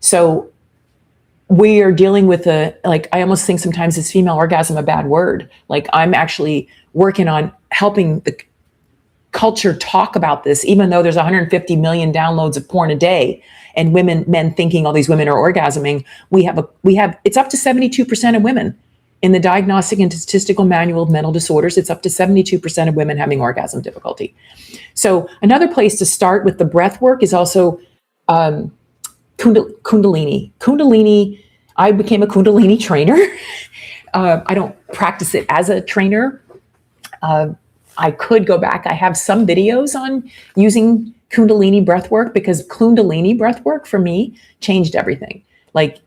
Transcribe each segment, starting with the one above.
So we are dealing with I almost think sometimes is female orgasm a bad word? Like, I'm actually working on helping the culture talk about this, even though there's 150 million downloads of porn a day and men thinking all these women are orgasming. It's up to 72% of women in the Diagnostic and Statistical Manual of Mental Disorders. It's up to 72% of women having orgasm difficulty. So another place to start with the breath work is also Kundalini. Kundalini, I became a Kundalini trainer. I don't practice it as a trainer. I could go back. I have some videos on using Kundalini breathwork, because Kundalini breathwork for me changed everything. Like,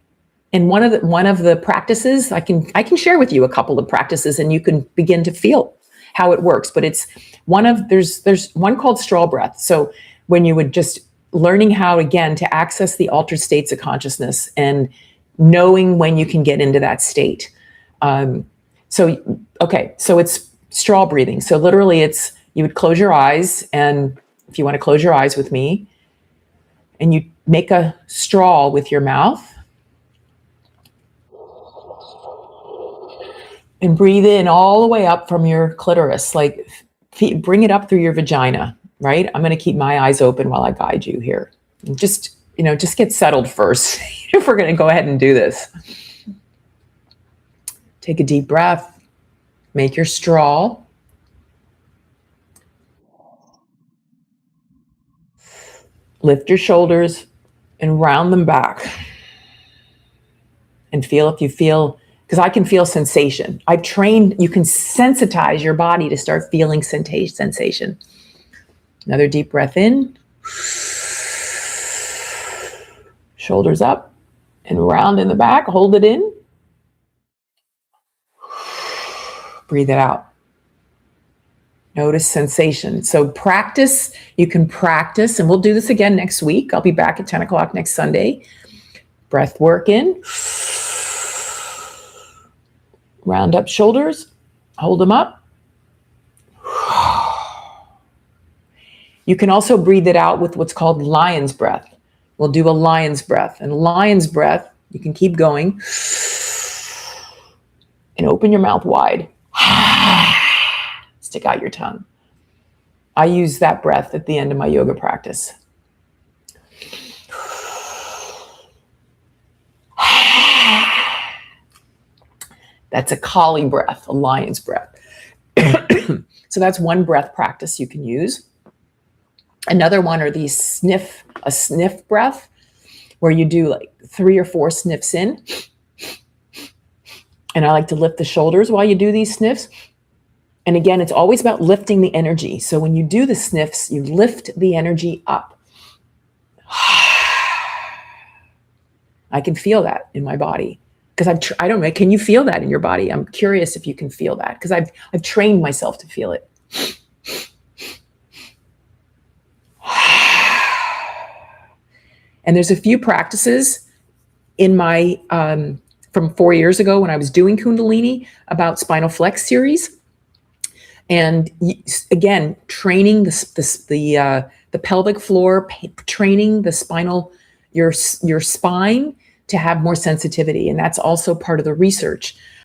and one of the practices, I can share with you a couple of practices, and you can begin to feel how it works. But it's there's one called straw breath. So when you would just learning how, again, to access the altered states of consciousness and knowing when you can get into that state. So it's straw breathing. So literally you would close your eyes, and if you want to close your eyes with me, and you make a straw with your mouth and breathe in all the way up from your clitoris, like bring it up through your vagina, right? I'm going to keep my eyes open while I guide you here. And just get settled first if we're going to go ahead and do this. Take a deep breath, make your straw. Lift your shoulders and round them back. And feel if you feel, because I can feel sensation. I've trained, you can sensitize your body to start feeling sensation. Another deep breath in. Shoulders up and round in the back. Hold it in. Breathe it out. Notice sensation. So practice, you can practice, and we'll do this again next week. I'll be back at 10 o'clock next Sunday. Breath work in. Round up shoulders. Hold them up. You can also breathe it out with what's called lion's breath. We'll do a lion's breath. And lion's breath, you can keep going. And open your mouth wide. Stick out your tongue. I use that breath at the end of my yoga practice. That's a Kali breath, a lion's breath. So that's one breath practice you can use. Another one are these sniff breath, where you do like 3 or 4 sniffs in. And I like to lift the shoulders while you do these sniffs. And again, it's always about lifting the energy. So when you do the sniffs, you lift the energy up. I can feel that in my body, because I don't know, can you feel that in your body? I'm curious if you can feel that, because I've trained myself to feel it. And there's a few practices in my, from 4 years ago when I was doing Kundalini, about spinal flex series. And again, training the pelvic floor, training the spinal, your spine to have more sensitivity. And that's also part of the research.